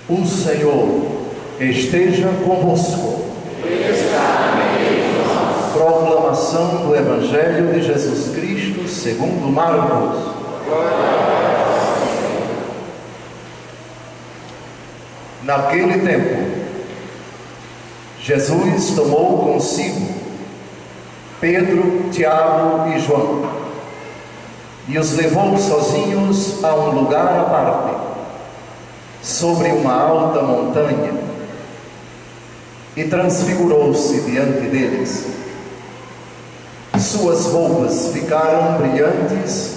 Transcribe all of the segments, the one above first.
O Senhor esteja convosco. Está no meio de nós. Proclamação do Evangelho de Jesus Cristo segundo Marcos. Glória a Deus. Naquele tempo, Jesus tomou consigo Pedro, Tiago e João e os levou sozinhos a um lugar à parte, sobre uma alta montanha, e transfigurou-se diante deles. Suas roupas ficaram brilhantes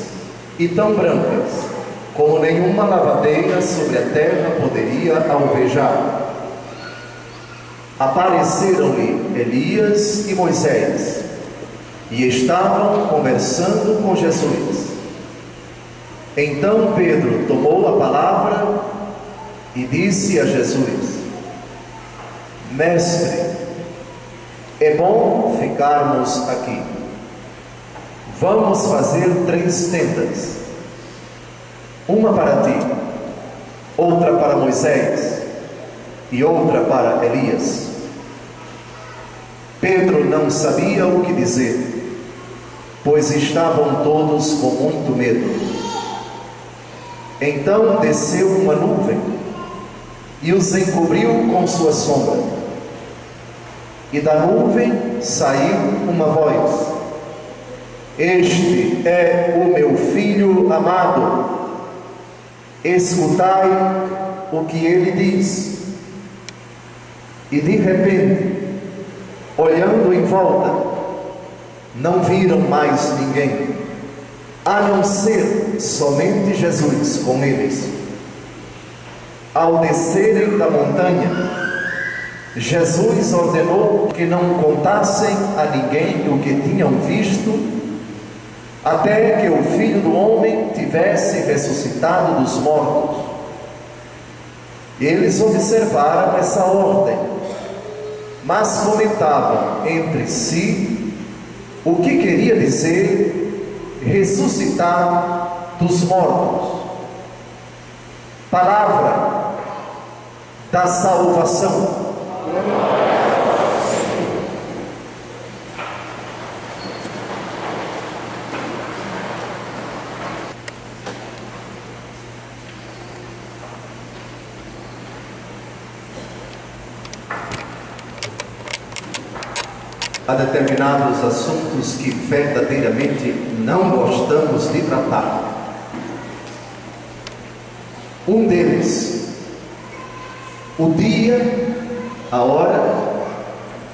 e tão brancas como nenhuma lavadeira sobre a terra poderia alvejar. Apareceram-lhe Elias e Moisés, e estavam conversando com Jesus. Então Pedro tomou a palavra e disse a Jesus: Mestre, é bom ficarmos aqui. Vamos fazer 3 tendas, uma para ti, outra para Moisés e outra para Elias. Pedro não sabia o que dizer, pois estavam todos com muito medo. Então desceu uma nuvem e os encobriu com sua sombra. E da nuvem saiu uma voz: Este é o meu filho amado, escutai o que ele diz. E de repente, olhando em volta, não viram mais ninguém, a não ser somente Jesus com eles. Ao descerem da montanha, Jesus ordenou que não contassem a ninguém o que tinham visto, até que o Filho do Homem tivesse ressuscitado dos mortos. Eles observaram essa ordem, mas comentavam entre si o que queria dizer ressuscitar dos mortos. Palavra da salvação. Há determinados assuntos que verdadeiramente não gostamos de tratar. Um deles, o dia, a hora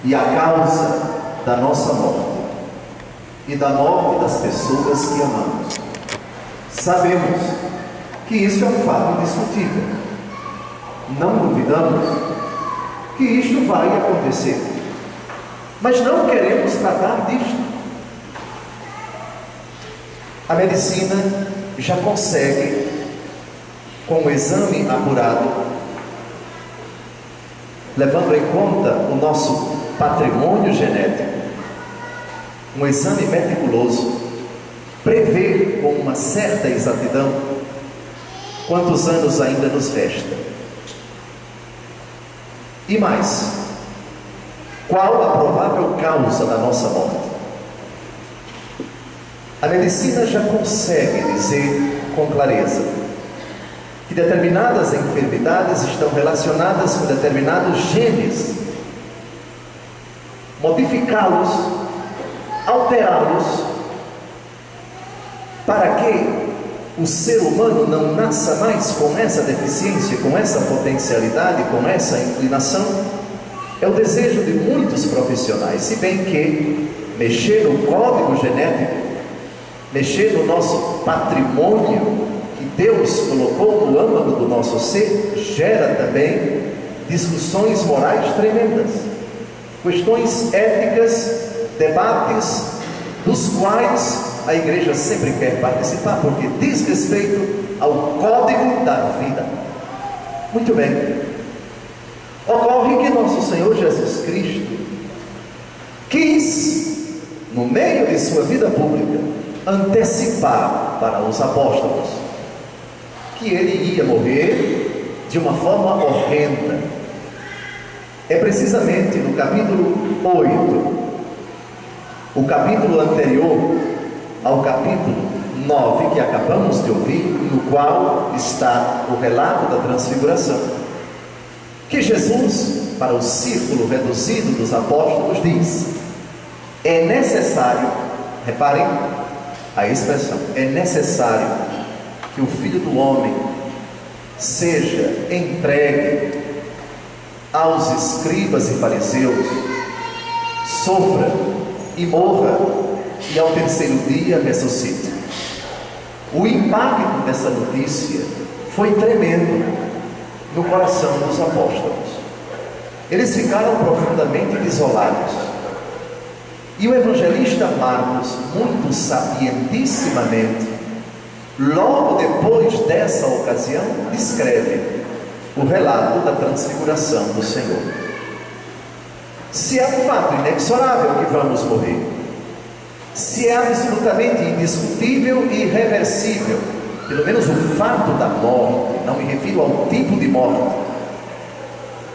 e a causa da nossa morte e da morte das pessoas que amamos. Sabemos que isso é um fato indiscutível. Não duvidamos que isto vai acontecer, mas não queremos tratar disto. A medicina já consegue, com o exame apurado, levando em conta o nosso patrimônio genético, um exame meticuloso, prever com uma certa exatidão quantos anos ainda nos resta. E mais, qual a provável causa da nossa morte? A medicina já consegue dizer com clareza que determinadas enfermidades estão relacionadas com determinados genes. Modificá-los, alterá-los, para que o ser humano não nasça mais com essa deficiência, com essa potencialidade, com essa inclinação, é o desejo de muitos profissionais. Se bem que mexer no código genético, mexer no nosso patrimônio que Deus colocou no âmago do nosso ser, gera também discussões morais tremendas, questões éticas, debates dos quais a igreja sempre quer participar, porque diz respeito ao código da vida. Muito bem, ocorre que nosso Senhor Jesus Cristo quis, no meio de sua vida pública, antecipar para os apóstolos que ele ia morrer de uma forma horrenda. É precisamente no capítulo 8, o capítulo anterior ao capítulo 9 que acabamos de ouvir, no qual está o relato da transfiguração, que Jesus, para o círculo reduzido dos apóstolos, diz: é necessário, reparem a expressão, é necessário que o Filho do Homem seja entregue aos escribas e fariseus, sofra e morra, e ao terceiro dia ressuscite. O impacto dessa notícia foi tremendo no coração dos apóstolos. Eles ficaram profundamente desolados. E o evangelista Marcos, muito sapientissimamente, logo depois dessa ocasião, descreve o relato da transfiguração do Senhor. Se é um fato inexorável que vamos morrer, se é absolutamente indiscutível e irreversível, pelo menos o fato da morte, não me refiro ao tipo de morte,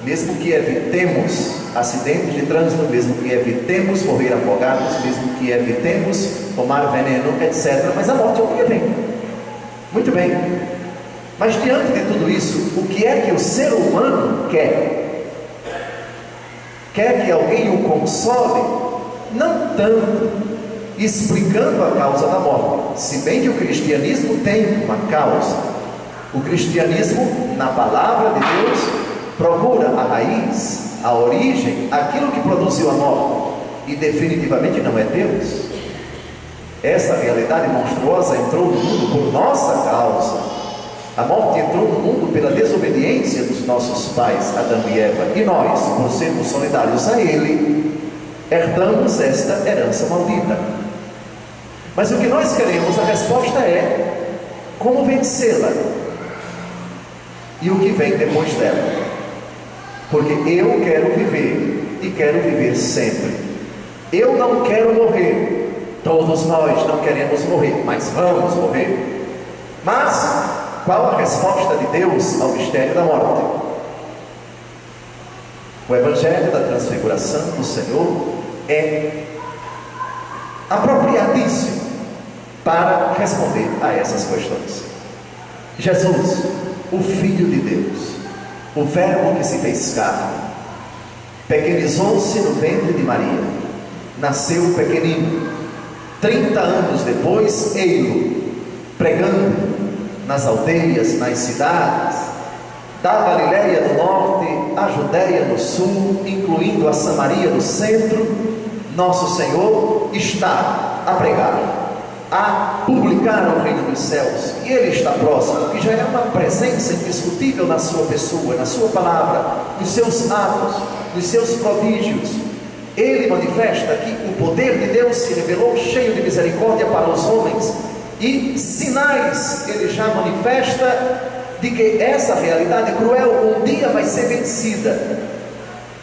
mesmo que evitemos acidentes de trânsito, mesmo que evitemos morrer afogados, mesmo que evitemos tomar veneno, etc. Mas a morte é o que vem. Muito bem. Mas diante de tudo isso, o que é que o ser humano quer? Quer que alguém o console? Não tanto explicando a causa da morte, se bem que o cristianismo tem uma causa. O cristianismo, na palavra de Deus, procura a raiz, a origem, aquilo que produziu a morte, e definitivamente não é Deus. Essa realidade monstruosa entrou no mundo por nossa causa. A morte entrou no mundo pela desobediência dos nossos pais, Adão e Eva, e nós, por sermos solidários a ele, herdamos esta herança maldita. Mas o que nós queremos, a resposta é como vencê-la e o que vem depois dela. Porque eu quero viver e quero viver sempre. Eu não quero morrer. Todos nós não queremos morrer, mas vamos morrer. Mas qual a resposta de Deus ao mistério da morte? O Evangelho da Transfiguração do Senhor é apropriadíssimo para responder a essas questões. Jesus, o Filho de Deus, o Verbo que se fez carne, pequenizou-se no ventre de Maria, nasceu pequenino. 30 anos depois, ei-lo pregando nas aldeias, nas cidades, da Galiléia do norte, a Judéia no sul, incluindo a Samaria no centro. Nosso Senhor está a pregar, a publicar o reino dos céus, e Ele está próximo, que já é uma presença indiscutível na sua pessoa, na sua palavra, nos seus atos, nos seus prodígios. Ele manifesta que o poder de Deus se revelou cheio de misericórdia para os homens, e sinais Ele já manifesta de que essa realidade cruel um dia vai ser vencida.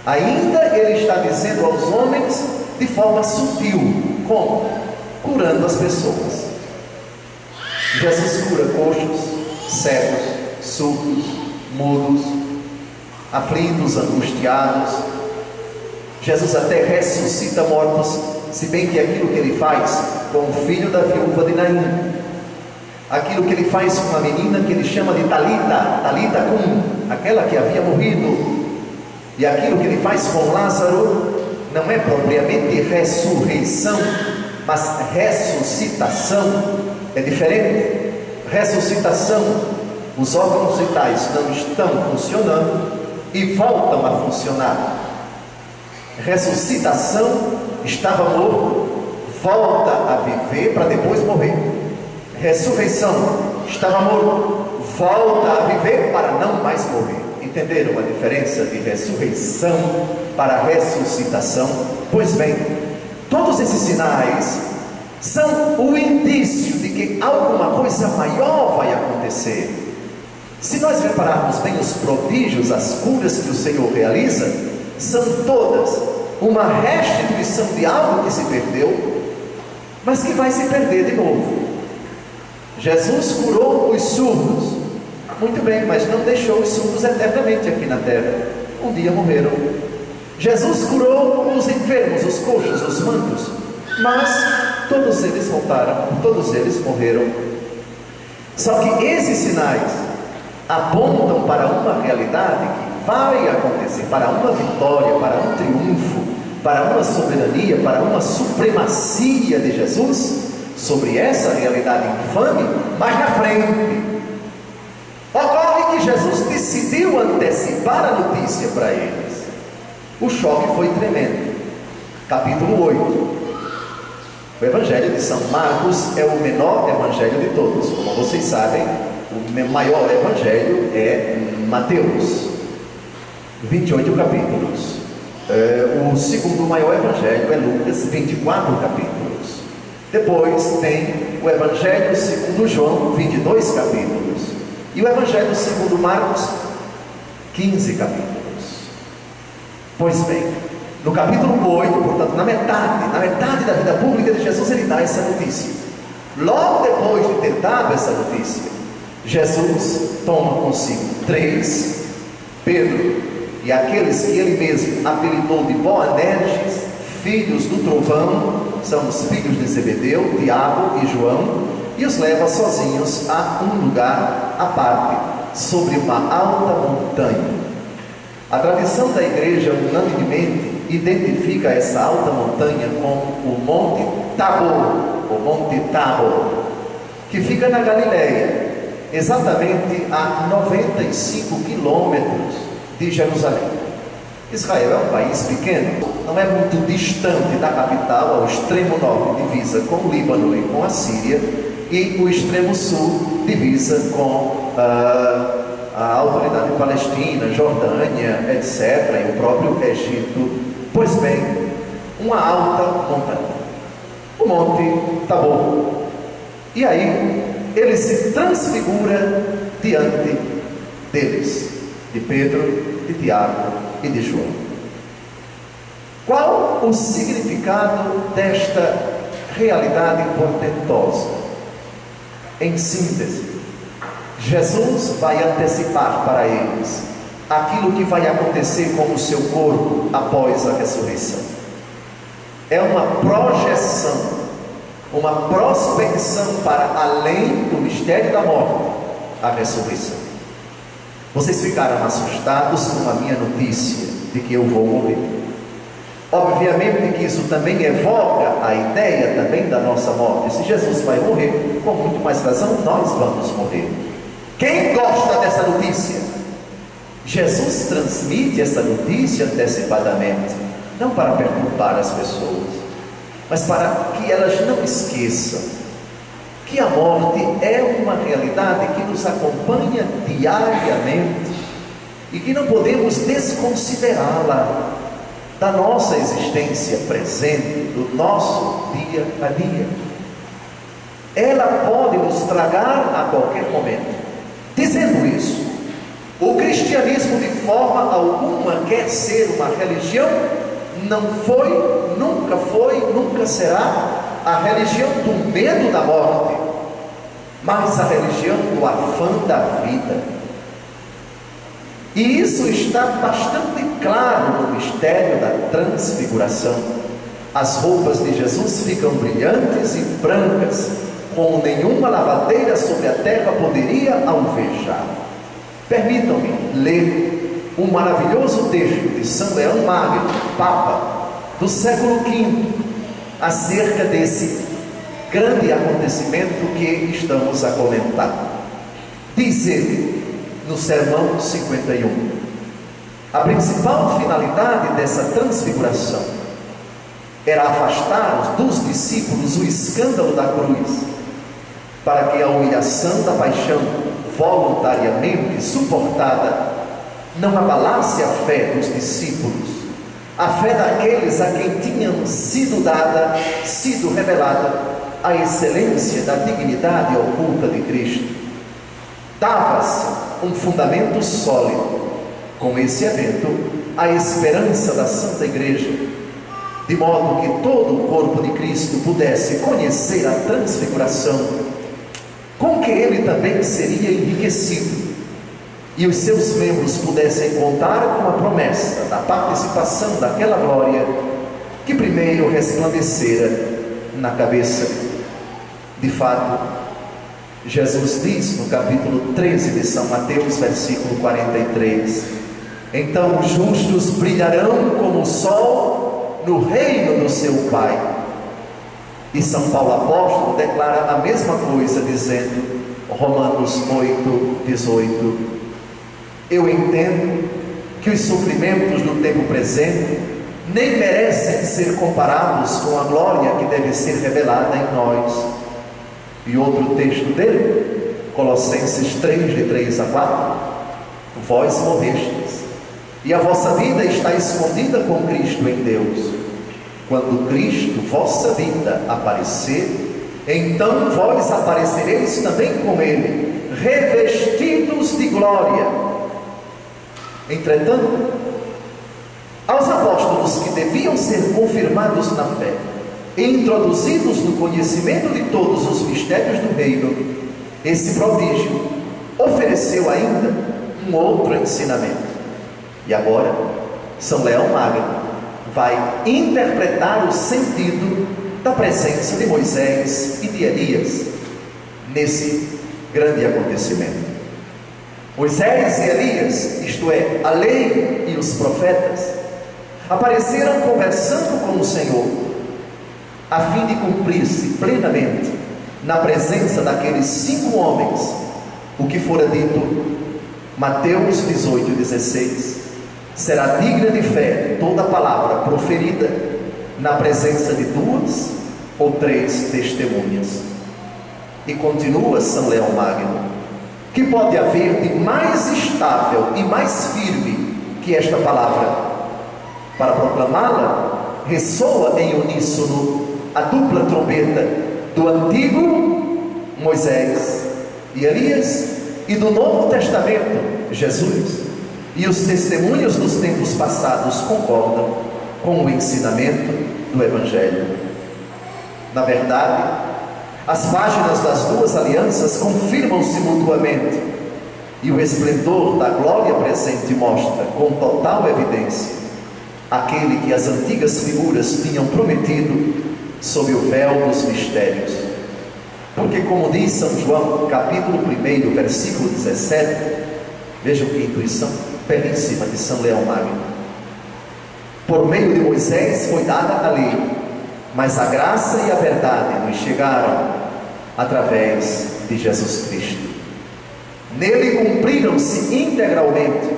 Ainda Ele está dizendo aos homens de forma sutil, como? Curando as pessoas. Jesus cura coxos, cegos, surdos, mudos, aflitos, angustiados. Jesus até ressuscita mortos, se bem que aquilo que Ele faz com o filho da viúva de Naim, aquilo que Ele faz com a menina que Ele chama de Talita, Talita cum, aquela que havia morrido, e aquilo que Ele faz com Lázaro, não é propriamente ressurreição, mas ressuscitação. É diferente. Ressuscitação, os órgãos vitais não estão funcionando e voltam a funcionar. Ressuscitação, estava morto, volta a viver para depois morrer. Ressurreição, estava morto, volta a viver para não mais morrer. Entenderam a diferença de ressurreição para ressuscitação? Pois bem, todos esses sinais são o indício de que alguma coisa maior vai acontecer. Se nós repararmos bem os prodígios, as curas que o Senhor realiza, são todas uma restituição de algo que se perdeu, mas que vai se perder de novo. Jesus curou os surdos, Muito bem, mas não deixou os surdos eternamente aqui na terra. Um dia morreram. Jesus curou os enfermos, os coxos, os mancos, mas todos eles voltaram, todos eles morreram. Só que esses sinais apontam para uma realidade que vai acontecer, para uma vitória, para um triunfo, para uma soberania, para uma supremacia de Jesus sobre essa realidade infame, mais na frente. Ocorre que Jesus decidiu antecipar a notícia para eles. O choque foi tremendo. Capítulo 8. O Evangelho de São Marcos é o menor evangelho de todos. Como vocês sabem, o maior evangelho é Mateus, 28 capítulos. O segundo maior evangelho é Lucas, 24 capítulos. Depois tem o Evangelho segundo João, 22 capítulos. E o Evangelho segundo Marcos, 15 capítulos. Pois bem, no capítulo 8, portanto, na metade da vida pública de Jesus, ele dá essa notícia. Logo depois de ter dado essa notícia, Jesus toma consigo 3, Pedro e aqueles que ele mesmo apelidou de Boanerges, filhos do trovão, são os filhos de Zebedeu, Tiago e João, e os leva sozinhos a um lugar à parte, sobre uma alta montanha. A tradição da igreja unanimemente identifica essa alta montanha com o Monte Tabor, o Monte Tabor, que fica na Galileia, exatamente a 95 quilômetros de Jerusalém. Israel é um país pequeno, não é muito distante da capital, ao extremo norte divisa com o Líbano e com a Síria, e o extremo sul divisa com a autoridade palestina, Jordânia, etc., e o próprio Egito. Pois bem, uma alta montanha, o Monte Tabor. E aí ele se transfigura diante deles, de Pedro, de Tiago e de João. Qual o significado desta realidade portentosa? Em síntese, Jesus vai antecipar para eles aquilo que vai acontecer com o seu corpo após a ressurreição. É uma projeção, uma prospecção para além do mistério da morte, a ressurreição. Vocês ficaram assustados com a minha notícia de que eu vou morrer. Obviamente que isso também evoca a ideia também da nossa morte. Se Jesus vai morrer, com muito mais razão nós vamos morrer. Quem gosta dessa notícia? Jesus transmite essa notícia antecipadamente, não para perturbar as pessoas, mas para que elas não esqueçam que a morte é uma realidade que nos acompanha diariamente e que não podemos desconsiderá-la da nossa existência presente, do nosso dia a dia. Ela pode nos tragar a qualquer momento. Dizendo isso, o cristianismo de forma alguma quer ser uma religião, não foi, nunca será a religião do medo da morte, mas a religião do afã da vida. E isso está bastante claro no mistério da transfiguração. As roupas de Jesus ficam brilhantes e brancas, como nenhuma lavadeira sobre a terra poderia alvejar. Permitam-me ler um maravilhoso texto de São Leão Magno, Papa, do século V, acerca desse grande acontecimento que estamos a comentar. Diz ele, no Sermão 51, a principal finalidade dessa transfiguração era afastar dos discípulos o escândalo da cruz, para que a humilhação da paixão voluntariamente suportada não abalasse a fé dos discípulos, a fé daqueles a quem tinham sido revelada a excelência da dignidade oculta de Cristo. Dava-se um fundamento sólido, com esse evento, a esperança da Santa Igreja, de modo que todo o corpo de Cristo pudesse conhecer a transfiguração, com que ele também seria enriquecido, e os seus membros pudessem contar com a promessa da participação daquela glória que primeiro resplandecera na cabeça. De fato, Jesus diz no capítulo 13 de São Mateus, versículo 43: então os justos brilharão como o sol no reino do seu Pai. E São Paulo apóstolo declara a mesma coisa, dizendo, Romanos 8, 18: eu entendo que os sofrimentos do tempo presente nem merecem ser comparados com a glória que deve ser revelada em nós. E outro texto dele, Colossenses 3, de 3 a 4: vós morrestes, e a vossa vida está escondida com Cristo em Deus. Quando Cristo, vossa vida, aparecer, então vós aparecereis também com Ele, revestidos de glória. Entretanto, aos apóstolos que deviam ser confirmados na fé e introduzidos no conhecimento de todos os mistérios do reino, esse prodígio ofereceu ainda um outro ensinamento. E agora, São Leão Magno vai interpretar o sentido da presença de Moisés e de Elias nesse grande acontecimento. Moisés e Elias, isto é, a lei e os profetas, apareceram conversando com o Senhor, a fim de cumprir-se plenamente na presença daqueles 5 homens o que fora dito, Mateus 18, 16: será digna de fé toda palavra proferida na presença de 2 ou 3 testemunhas. E continua São Leão Magno: que pode haver de mais estável e mais firme que esta palavra? Para proclamá-la, ressoa em uníssono a dupla trombeta do antigo Moisés e Elias e do Novo Testamento Jesus. E os testemunhos dos tempos passados concordam com o ensinamento do Evangelho. Na verdade, as páginas das 2 alianças confirmam-se mutuamente, e o esplendor da glória presente mostra com total evidência aquele que as antigas figuras tinham prometido sob o véu dos mistérios. Porque, como diz São João, capítulo 1, versículo 17, vejam que intuição belíssima de São Leão Magno: por meio de Moisés foi dada a lei, mas a graça e a verdade nos chegaram através de Jesus Cristo. Nele cumpriram-se integralmente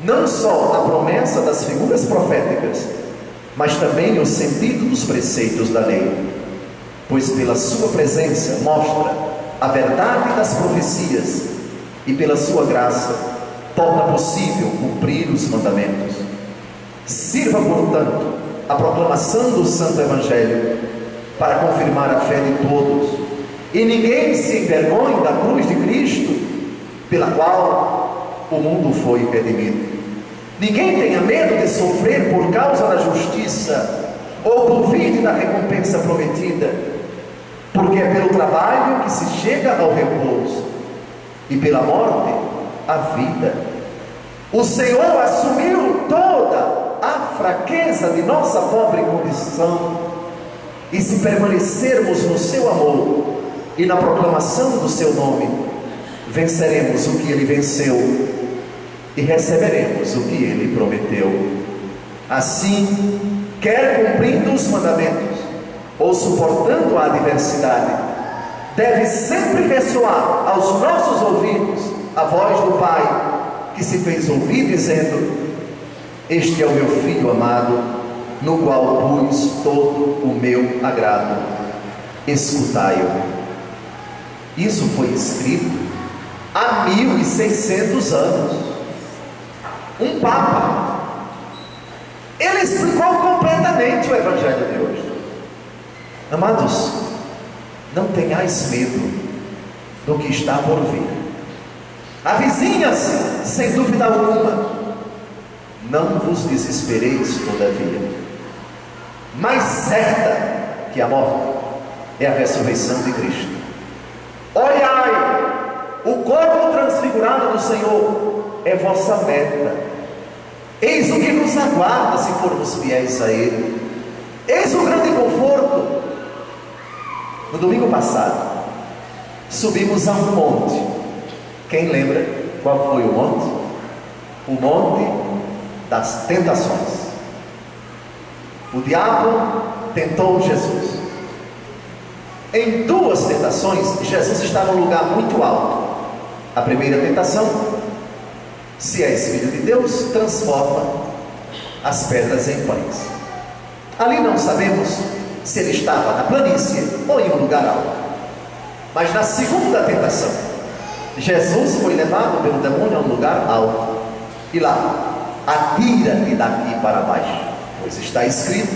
não só a promessa das figuras proféticas, mas também o sentido dos preceitos da lei, pois pela sua presença mostra a verdade das profecias e pela sua graça torna possível cumprir os mandamentos. Sirva, portanto, a proclamação do Santo Evangelho para confirmar a fé de todos, e ninguém se envergonhe da cruz de Cristo, pela qual o mundo foi redimido. Ninguém tenha medo de sofrer por causa da justiça, ou duvide da recompensa prometida, porque é pelo trabalho que se chega ao repouso, e pela morte a vida. O Senhor assumiu toda a fraqueza de nossa pobre condição, e se permanecermos no seu amor e na proclamação do seu nome, venceremos o que ele venceu e receberemos o que ele prometeu. Assim, quer cumprindo os mandamentos ou suportando a adversidade, deve sempre ressoar aos nossos ouvidos a voz do Pai, que se fez ouvir dizendo: este é o meu Filho amado, no qual pus todo o meu agrado, escutai-o. Isso foi escrito há 1600 anos. Um Papa, ele explicou completamente o Evangelho de hoje. Amados, não tenhais medo do que está por vir. Avizinha-se, sem dúvida alguma. Não vos desespereis, todavia. Mais certa que a morte é a ressurreição de Cristo. Olhai, o corpo transfigurado do Senhor é vossa meta. Eis o que nos aguarda se formos fiéis a Ele. Eis o grande conforto. No domingo passado, subimos a um monte. Quem lembra qual foi o monte? O monte das tentações. O diabo tentou Jesus. Em duas tentações, Jesus está num lugar muito alto. A primeira tentação: se és filho de Deus, transforma as pedras em pães. Ali não sabemos se ele estava na planície ou em um lugar alto. Mas na segunda tentação, Jesus foi levado pelo demônio a um lugar alto. E lá, atira-te daqui para baixo, pois está escrito: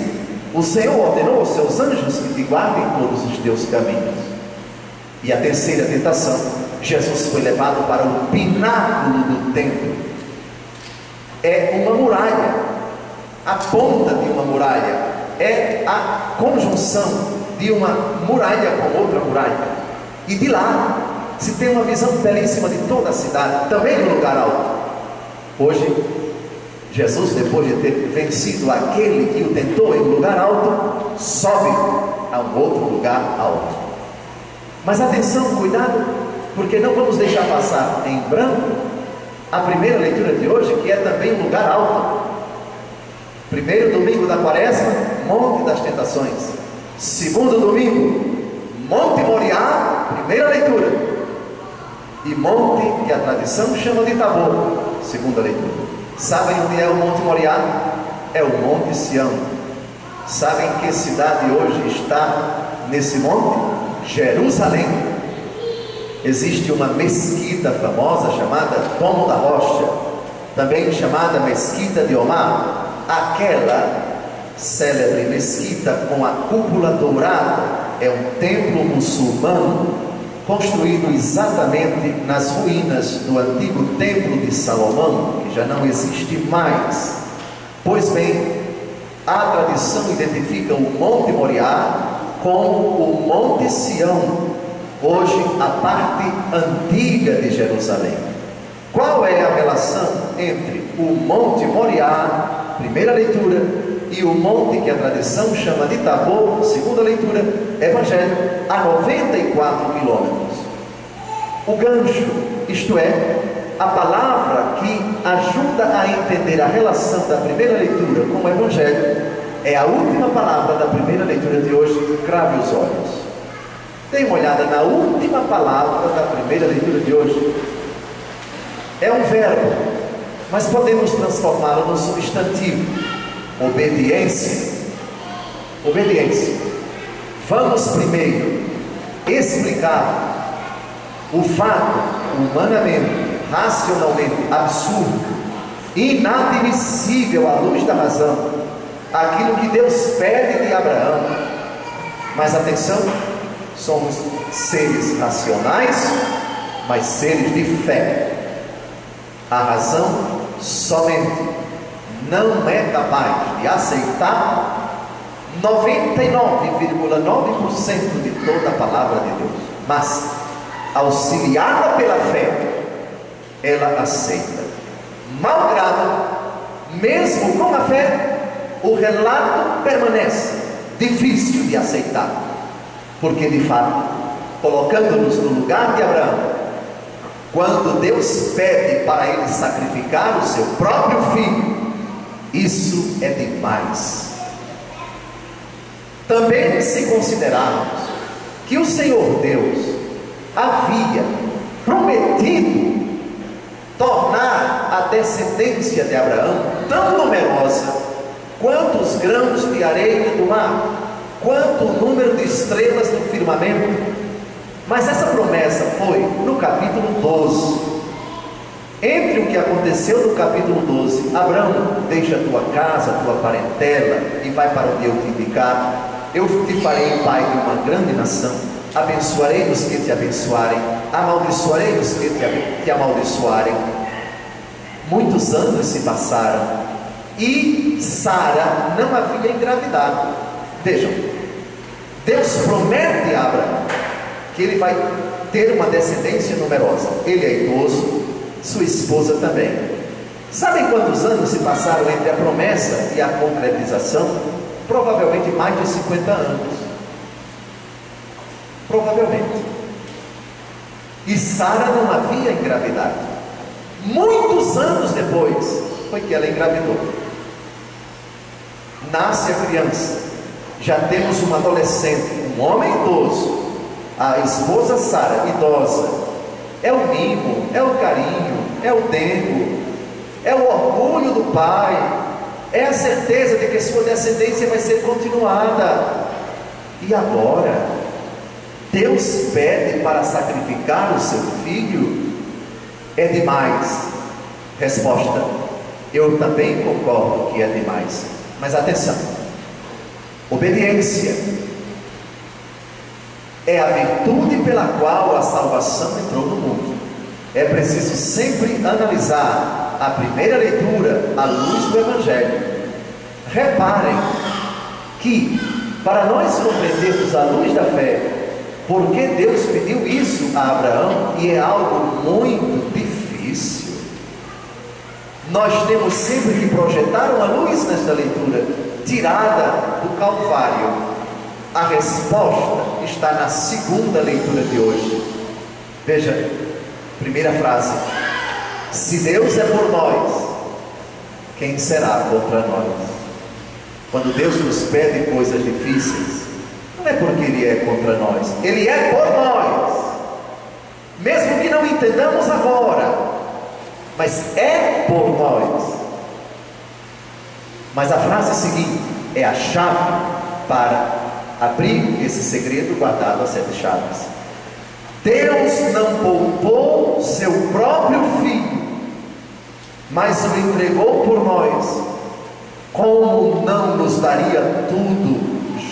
o Senhor ordenou aos seus anjos que te guardem todos os teus caminhos. E a terceira tentação, Jesus foi levado para o pináculo do templo. É uma muralha, a ponta de uma muralha, é a conjunção de uma muralha com outra muralha. E de lá se tem uma visão belíssima de toda a cidade, também no lugar alto. Hoje, Jesus, depois de ter vencido aquele que o tentou em um lugar alto, sobe a um outro lugar alto. Mas atenção, cuidado, porque não vamos deixar passar em branco a primeira leitura de hoje, que é também um lugar alto. Primeiro domingo da Quaresma, Monte das Tentações. Segundo domingo, Monte Moriá, primeira leitura. E monte que a tradição chama de Tabor, segunda leitura. Sabem onde é o Monte Moriá? É o Monte Sião. Sabem que cidade hoje está nesse monte? Jerusalém. Existe uma mesquita famosa chamada Domo da Rocha, também chamada Mesquita de Omar. Aquela célebre mesquita com a cúpula dourada é um templo muçulmano construído exatamente nas ruínas do antigo templo de Salomão, que já não existe mais. Pois bem, a tradição identifica o Monte Moriá com o Monte Sião, hoje a parte antiga de Jerusalém. Qual é a relação entre o Monte Moriá, primeira leitura, e o monte que a tradição chama de Tabor, segunda leitura, Evangelho, a 94 quilômetros? O gancho, isto é, a palavra que ajuda a entender a relação da primeira leitura com o Evangelho, é a última palavra da primeira leitura de hoje. Crave os olhos. Dê uma olhada na última palavra da primeira leitura de hoje. É um verbo, mas podemos transformá-lo num substantivo. Obediência. Obediência. Vamos primeiro explicar o fato humanamente, racionalmente absurdo, inadmissível à luz da razão, aquilo que Deus pede de Abraão. Mas atenção, somos seres racionais, mas seres de fé. A razão somente não é capaz de aceitar 99,9% de toda a palavra de Deus, mas auxiliada pela fé, ela aceita. Malgrado, mesmo com a fé, o relato permanece difícil de aceitar, porque de fato, colocando-nos no lugar de Abraão, quando Deus pede para ele sacrificar o seu próprio filho, isso é demais. Também, se considerarmos que o Senhor Deus havia prometido tornar a descendência de Abraão tão numerosa quanto os grãos de areia do mar, quanto o número de estrelas do firmamento. Mas essa promessa foi no capítulo 12. Entre o que aconteceu no capítulo 12, Abraão, deixa a tua casa, a tua parentela e vai para onde eu te indicar. Eu te farei pai de uma grande nação, abençoarei os que te abençoarem, amaldiçoarei os que te amaldiçoarem. Muitos anos se passaram e Sara não havia engravidado. Vejam, Deus promete a Abraão que ele vai ter uma descendência numerosa. Ele é idoso, sua esposa também. Sabem quantos anos se passaram entre a promessa e a concretização? Provavelmente mais de 50 anos. Provavelmente. E Sara não havia engravidado. Muitos anos depois foi que ela engravidou. Nasce a criança, já temos uma adolescente, um homem idoso, a esposa Sara, idosa. É o mimo, é o carinho, é o tempo, é o orgulho do pai, é a certeza de que sua descendência vai ser continuada. E agora, Deus pede para sacrificar o seu filho? É demais. Resposta: eu também concordo que é demais. Mas atenção, obediência é a virtude pela qual a salvação entrou no mundo. É preciso sempre analisar a primeira leitura à luz do Evangelho. Reparem que, para nós compreendermos à luz da fé, por que Deus pediu isso a Abraão, e é algo muito difícil, nós temos sempre que projetar uma luz nesta leitura, tirada do Calvário. A resposta está na segunda leitura de hoje. Veja, primeira frase: se Deus é por nós, quem será contra nós? Quando Deus nos pede coisas difíceis, não é porque Ele é contra nós, Ele é por nós, mesmo que não entendamos agora, mas é por nós. Mas a frase seguinte é a chave para abrir esse segredo guardado a 7 chaves. Deus não poupou seu próprio filho, mas o entregou por nós. Como não nos daria tudo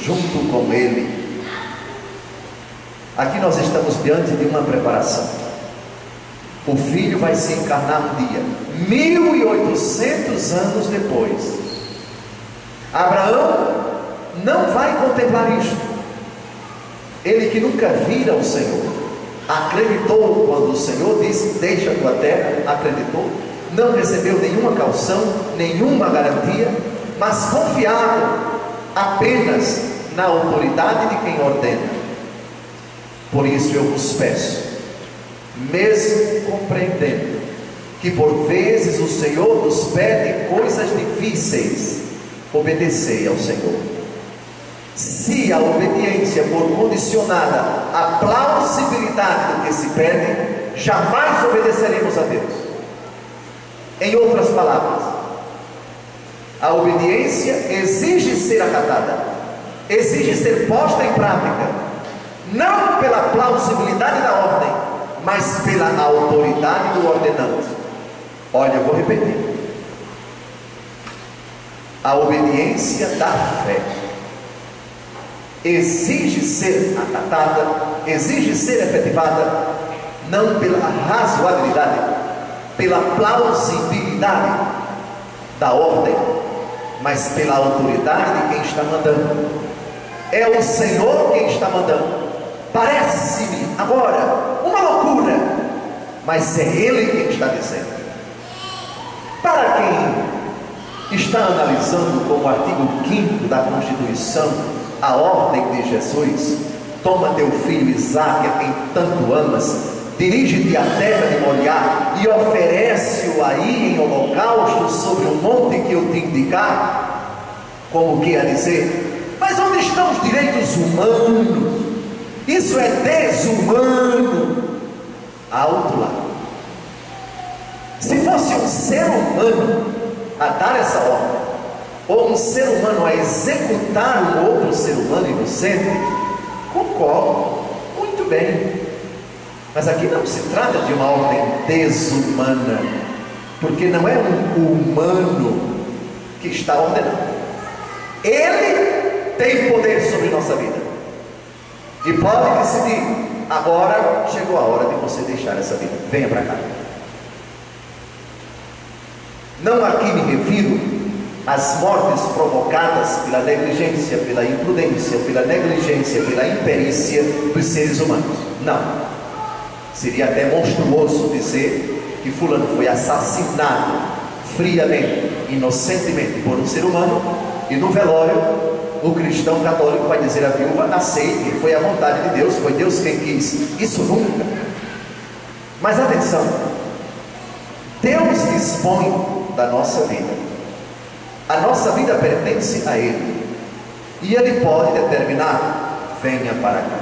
junto com ele? Aqui nós estamos diante de uma preparação. O filho vai se encarnar um dia, 1800 anos depois. Abraão não vai contemplar isto. Ele que nunca vira o Senhor, acreditou quando o Senhor disse: deixa a tua terra. Acreditou, não recebeu nenhuma caução, nenhuma garantia, mas confiado apenas na autoridade de quem ordena. Por isso eu vos peço, mesmo compreendendo que por vezes o Senhor nos pede coisas difíceis, obedecei ao Senhor. Se a obediência for condicionada à plausibilidade do que se pede, jamais obedeceremos a Deus. Em outras palavras, a obediência exige ser acatada, exige ser posta em prática, não pela plausibilidade da ordem, mas pela autoridade do ordenante. Olha, eu vou repetir: a obediência da fé exige ser acatada, exige ser efetivada, não pela razoabilidade, pela plausibilidade da ordem, mas pela autoridade de quem está mandando. É o Senhor quem está mandando. Parece-me agora uma loucura, mas é Ele quem está dizendo. Para quem está analisando como artigo 5º da Constituição a ordem de Jesus: toma teu filho Isaque, a quem tanto amas, dirige-te à terra de Moriá e oferece-o aí em holocausto sobre o monte que eu te indicar, como que a dizer: mas onde estão os direitos humanos? Isso é desumano. Alto lá. Se fosse um ser humano a dar essa ordem, ou um ser humano a executar um outro ser humano inocente, concordo, muito bem. Mas aqui não se trata de uma ordem desumana, porque não é um humano que está ordenando. Ele tem poder sobre nossa vida e pode decidir: agora chegou a hora de você deixar essa vida, venha para cá. Não aqui me refiro às mortes provocadas pela negligência, pela imprudência, pela negligência, pela imperícia dos seres humanos. Não. Seria até monstruoso dizer que fulano foi assassinado friamente, inocentemente por um ser humano, e no velório o cristão católico vai dizer à viúva: aceite, foi a vontade de Deus, foi Deus quem quis. Isso nunca. Mas atenção, Deus dispõe da nossa vida. A nossa vida pertence a Ele, e Ele pode determinar: venha para cá,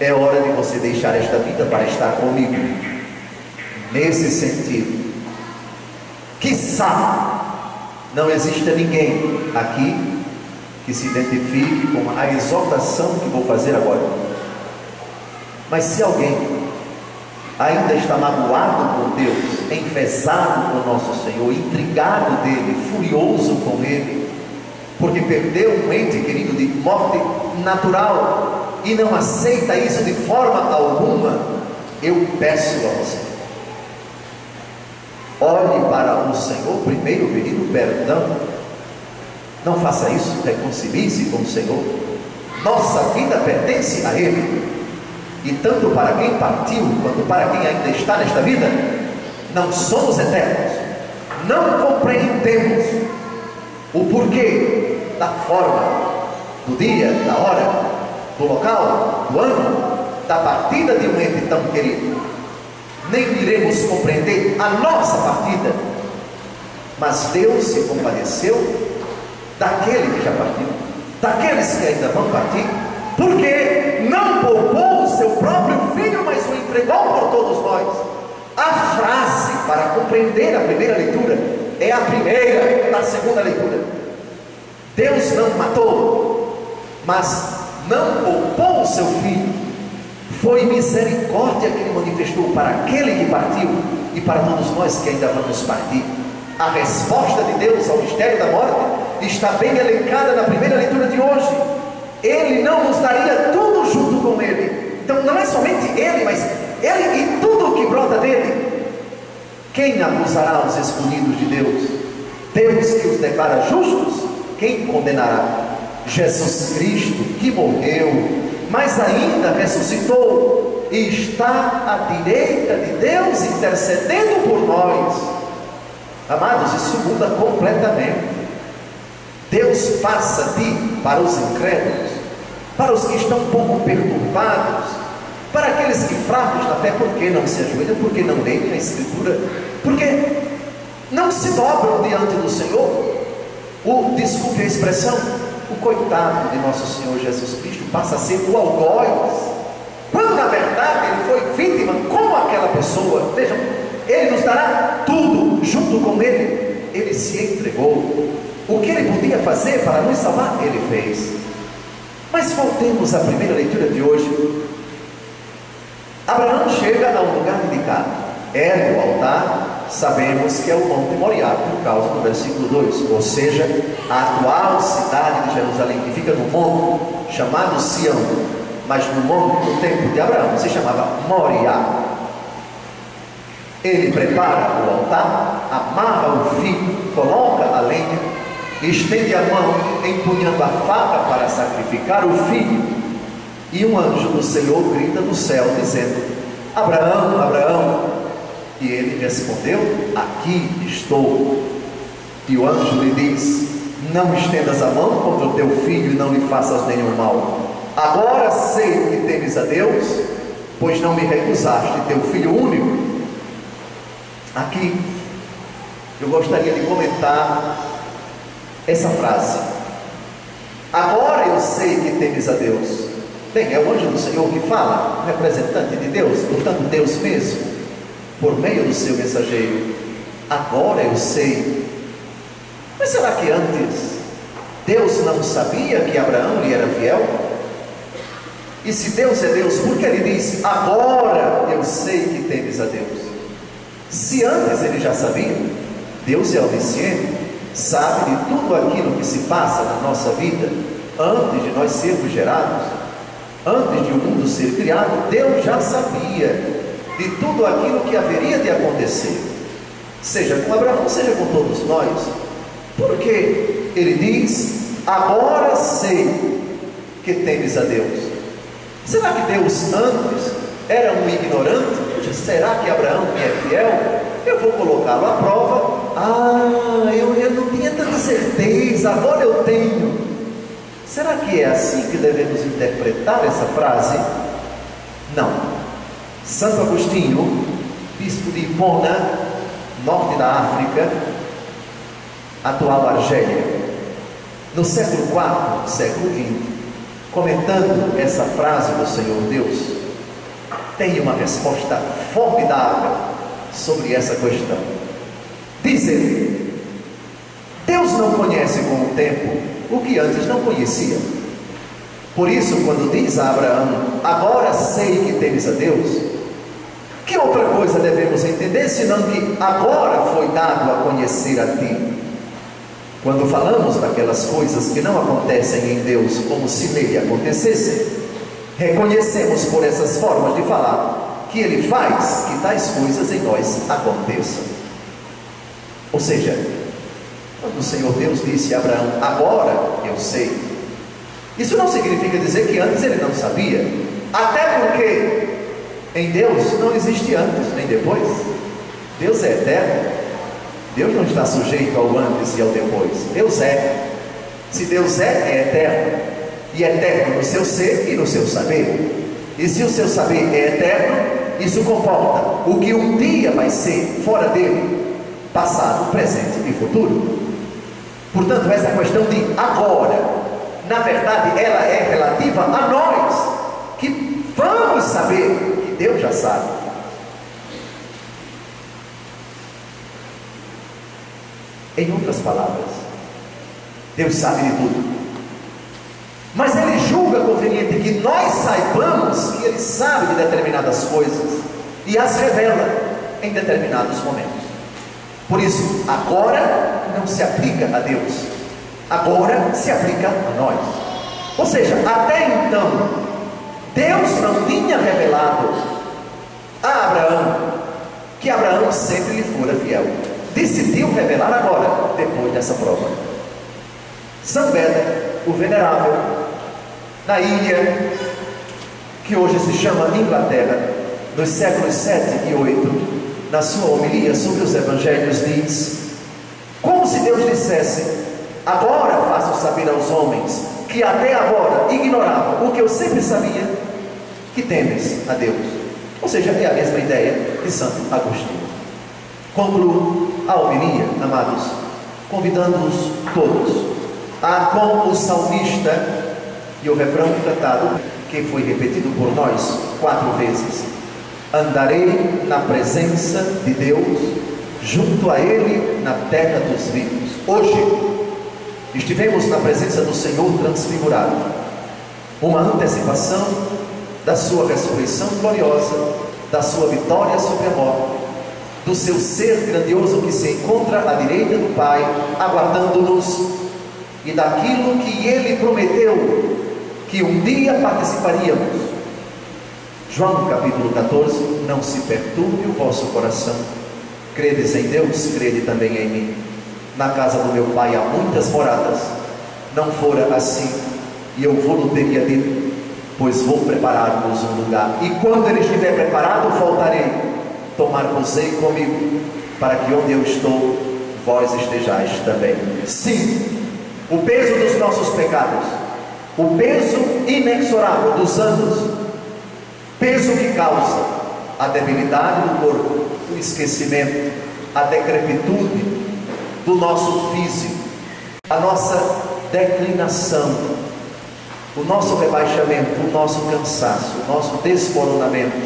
é hora de você deixar esta vida para estar comigo. Nesse sentido, quiçá não exista ninguém aqui que se identifique com a exortação que vou fazer agora. Mas se alguém ainda está magoado com Deus, enfesado com nosso Senhor, intrigado dele, furioso com ele, porque perdeu um ente querido de morte natural e não aceita isso de forma alguma, eu peço a você: olhe para o Senhor primeiro pedindo perdão. Não faça isso, reconcilie-se com o Senhor. Nossa vida pertence a Ele, e tanto para quem partiu quanto para quem ainda está nesta vida, não somos eternos, não compreendemos o porquê da forma, do dia, da hora, do local, do ano, da partida de um ente tão querido. Nem iremos compreender a nossa partida, mas Deus se compadeceu daquele que já partiu, daqueles que ainda vão partir, porque não poupou o seu próprio filho, mas o entregou por todos nós. A frase para compreender a primeira leitura é a primeira da segunda leitura. Deus não matou, mas não poupou o seu filho. Foi misericórdia que Ele manifestou para aquele que partiu e para todos nós que ainda vamos partir. A resposta de Deus ao mistério da morte está bem elencada na primeira leitura de hoje. Ele não nos daria tudo junto com Ele. Então não é somente Ele, mas Ele e tudo o que brota dele. Quem acusará os escolhidos de Deus? Deus que os declara justos, quem condenará? Jesus Cristo, que morreu, mas ainda ressuscitou e está à direita de Deus, intercedendo por nós. Amados, isso muda completamente. Deus passa para os incrédulos, para os que estão um pouco perturbados, para aqueles que fracos na fé, porque não se ajoelham, porque não leem a Escritura, porque não se dobram diante do Senhor. Desculpe a expressão, o coitado de nosso Senhor Jesus Cristo passa a ser o algoz, quando na verdade Ele foi vítima como aquela pessoa. Vejam, Ele nos dará tudo junto com Ele. Ele se entregou. O que Ele podia fazer para nos salvar, Ele fez. Mas voltemos à primeira leitura de hoje. Abraão chega a um lugar indicado, ergue o altar. Sabemos que é o Monte Moriá, por causa do versículo 2, ou seja, a atual cidade de Jerusalém, que fica no monte chamado Sião, mas no monte, no tempo de Abraão, se chamava Moriá. Ele prepara o altar, amarra o filho, coloca a lenha, estende a mão, empunhando a faca para sacrificar o filho, e um anjo do Senhor grita do céu, dizendo: Abraão, Abraão. E ele respondeu: aqui estou. E o anjo lhe diz: não estendas a mão contra o teu filho e não lhe faças nenhum mal. Agora sei que temes a Deus, pois não me recusaste teu filho único. Aqui eu gostaria de comentar essa frase: agora eu sei que temes a Deus. Bem, é o anjo do Senhor que fala, o representante de Deus, portanto Deus mesmo, por meio do seu mensageiro. Agora eu sei. Mas será que antes Deus não sabia que Abraão lhe era fiel? E se Deus é Deus, por que Ele diz: agora eu sei que temes a Deus? Se antes Ele já sabia, Deus é onisciente, sabe de tudo aquilo que se passa na nossa vida, antes de nós sermos gerados, antes de o mundo ser criado. Deus já sabia de tudo aquilo que haveria de acontecer, seja com Abraão, seja com todos nós. Porque Ele diz: agora sei que temes a Deus. Será que Deus antes era um ignorante? Será que Abraão me é fiel? eu vou colocá-lo à prova. Eu não tinha tanta certeza, agora eu tenho. Será que é assim que devemos interpretar essa frase? Não. Santo Agostinho, bispo de Hipona, norte da África, atual Argélia, no século IV, século XX, comentando essa frase do Senhor Deus, tem uma resposta formidável sobre essa questão. Diz ele: Deus não conhece com o tempo o que antes não conhecia. Por isso, quando diz a Abraão: agora sei que temes a Deus, que outra coisa devemos entender senão que agora foi dado a conhecer a ti? Quando falamos daquelas coisas que não acontecem em Deus como se nele acontecessem, reconhecemos por essas formas de falar que Ele faz que tais coisas em nós aconteçam. Ou seja, quando o Senhor Deus disse a Abraão: agora eu sei, isso não significa dizer que antes ele não sabia, até porque em Deus não existe antes nem depois. Deus é eterno. Deus não está sujeito ao antes e ao depois. Deus é. Se Deus é eterno, e eterno no seu ser e no seu saber. E se o seu saber é eterno, isso comporta o que um dia vai ser fora dele: passado, presente e futuro. Portanto, essa questão de agora, na verdade, ela é relativa a nós, que vamos saber que Deus já sabe. Em outras palavras, Deus sabe de tudo, mas Ele julga conveniente que nós saibamos que Ele sabe de determinadas coisas e as revela em determinados momentos. Por isso, agora não se aplica a Deus, agora se aplica a nós. Ou seja, até então, Deus não tinha revelado a Abraão que Abraão sempre lhe fora fiel. Decidiu revelar agora, depois dessa prova. São Beda, o Venerável, na ilha que hoje se chama Inglaterra, nos séculos 7 e 8, na sua homilia sobre os evangelhos, diz: como se Deus dissesse: agora faço saber aos homens que até agora ignoravam o que eu sempre sabia, que temes a Deus. Ou seja, é a mesma ideia de Santo Agostinho. Concluo a homilia, amados, convidando-os todos a, com o salmista e o refrão cantado, que foi repetido por nós 4 vezes: andarei na presença de Deus, junto a Ele na terra dos vivos. Hoje estivemos na presença do Senhor transfigurado, uma antecipação da sua ressurreição gloriosa, da sua vitória sobre a morte, do seu ser grandioso que se encontra à direita do Pai, aguardando-nos, e daquilo que Ele prometeu que um dia participaríamos. João capítulo 14: não se perturbe o vosso coração, credes em Deus, crede também em mim. Na casa do meu Pai há muitas moradas, não fora assim, e eu vou-lo teria dito, pois vou preparar-vos um lugar, e quando ele estiver preparado, voltarei, tomar-vos-ei comigo, para que onde eu estou, vós estejais também. Sim, o peso dos nossos pecados, o peso inexorável dos anos, peso que causa a debilidade do corpo, o esquecimento, a decrepitude do nosso físico, a nossa declinação, o nosso rebaixamento, o nosso cansaço, o nosso desmoronamento,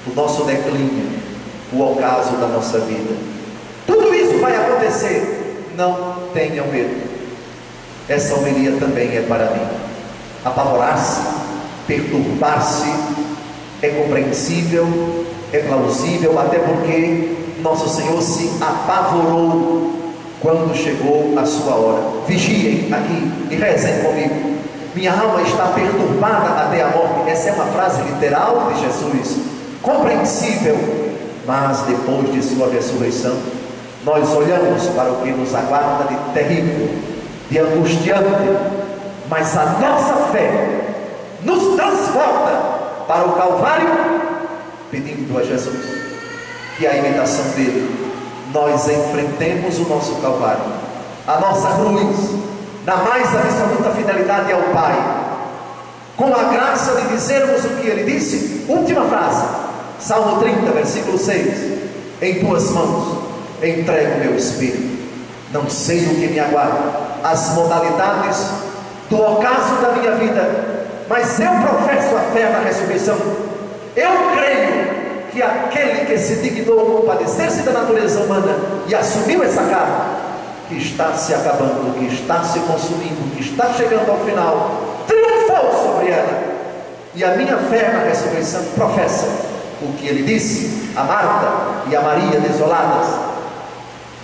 o nosso declínio, o ocaso da nossa vida. Tudo isso vai acontecer. Não tenham medo. Essa homilia também é para mim. Apavorar-se, perturbar-se é compreensível, é plausível, até porque nosso Senhor se apavorou quando chegou a sua hora. Vigiem aqui e rezem comigo. Minha alma está perturbada até a morte. Essa é uma frase literal de Jesus, compreensível, mas depois de sua ressurreição, nós olhamos para o que nos aguarda de terrível, de angustiante, mas a nossa fé nos transporta para o Calvário, pedindo a Jesus que a imitação dele nós enfrentemos o nosso Calvário, a nossa cruz, na mais absoluta fidelidade ao Pai, com a graça de dizermos o que Ele disse. Última frase, Salmo 30, versículo 6: em tuas mãos entrego o meu espírito. Não sei o que me aguarda, as modalidades do ocaso da minha vida, mas eu professo a fé na ressurreição. Eu creio que aquele que se dignou compadecer-se da natureza humana e assumiu essa carne, que está se acabando, que está se consumindo, que está chegando ao final, triunfou sobre ela. E a minha fé na ressurreição professa o que ele disse a Marta e a Maria desoladas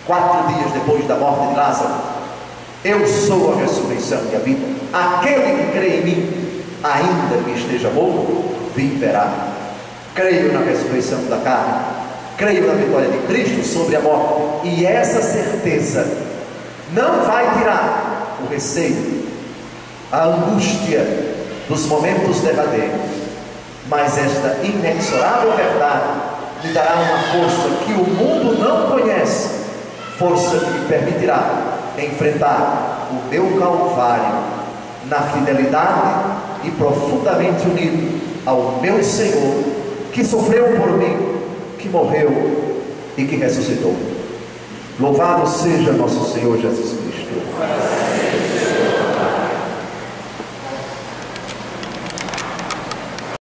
4 dias depois da morte de Lázaro: eu sou a ressurreição e a vida. Aquele que crê em mim, ainda que esteja morto, viverá. Creio na ressurreição da carne, creio na vitória de Cristo sobre a morte, e essa certeza não vai tirar o receio, a angústia dos momentos derradeiros, mas esta inexorável verdade me dará uma força que o mundo não conhece, força que me permitirá enfrentar o meu Calvário na fidelidade e profundamente unido ao meu Senhor, que sofreu por mim, que morreu e que ressuscitou. Louvado seja nosso Senhor Jesus Cristo.